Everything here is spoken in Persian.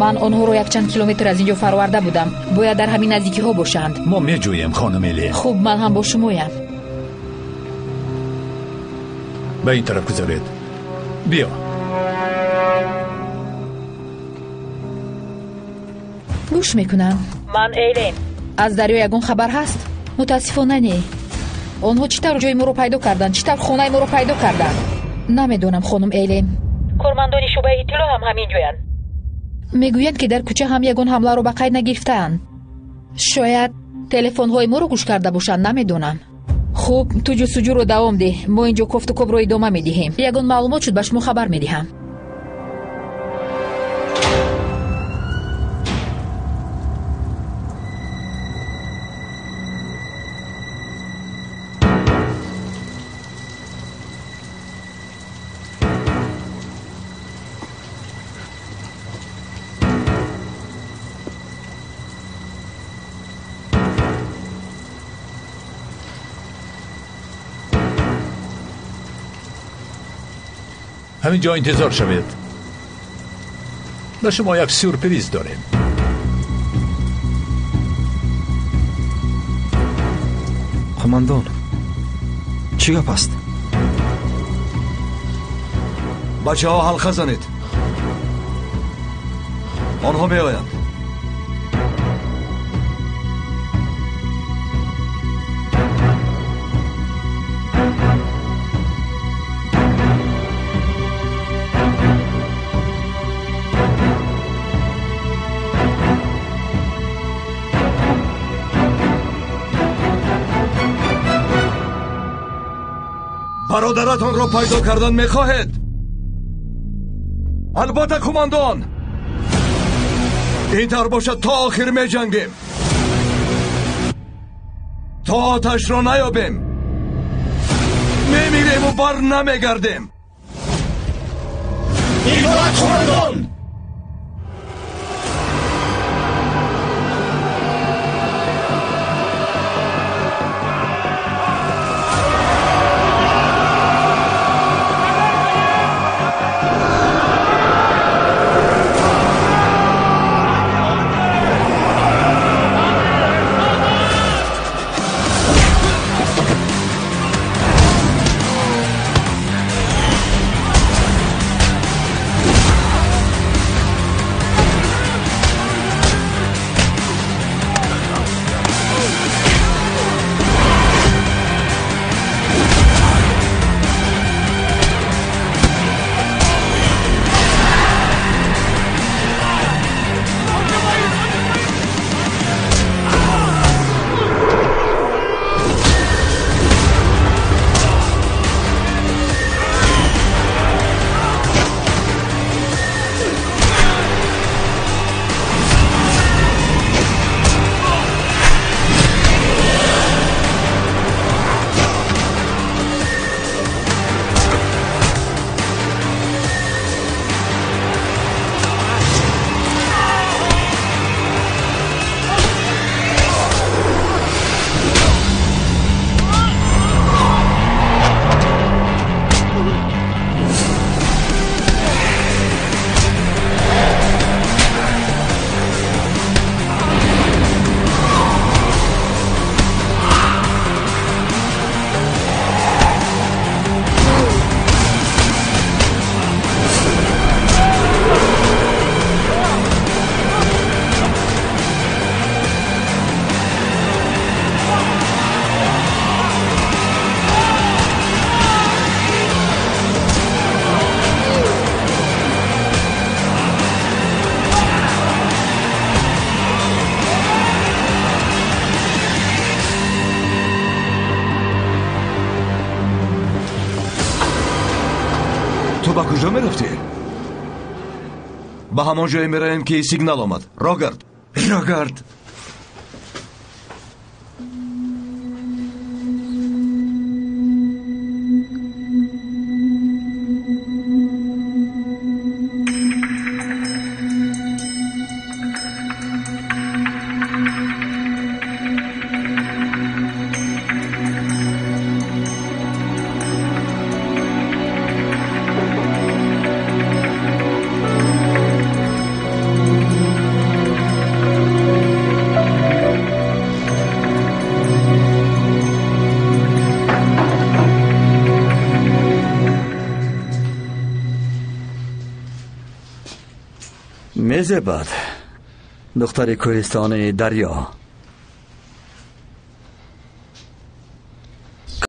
من آنها رو یک چند کیلومتر از اینجا فرآورده بودم. باید در همین نزدیکی ها باشند. ما میجویم خانم الی. خوب، من هم با شمایم. به این طرف گذارید. بیا. گوش میکنم. من ایلین. از دریا یگون خبر هست؟ متاسفانه نه. آنها چطور جای ما رو پیدا کردن؟ چطور خانه ما رو پیدا کردن؟ نمیدونم خانم ایلین. کارمندان شعبه اطلاع هم همین جویند. میگویند که در کوچه هم یگون حمله رو به قید نگرفتند. شاید تلفن های ما رو گوش کرده باشند، نمیدونم. خوب، تو جستجو رو دوام ده. ما اینجا کفت و کب رو ادامه میدهیم. یگون معلومات شد به شما خبر میدهم. همینجا انتظار شوید. به شما یک سورپریز داریم. قماندان، چی گپ است؟ بچه ها حلقه زنید. آنها می آیند. برادرتان را پیدا کردن میخواهید؟ البته کماندان، این طور باشد تا آخر می جنگیم، تا آتش را نیابیم. میمیریم و بر نمیگردیم. ایوان کماندان. تو با کجا می رفتی؟ به همان جایی می رویم که سیگنال آمد. راگرد. راگرد. میزبد دختر کوهستان دریا.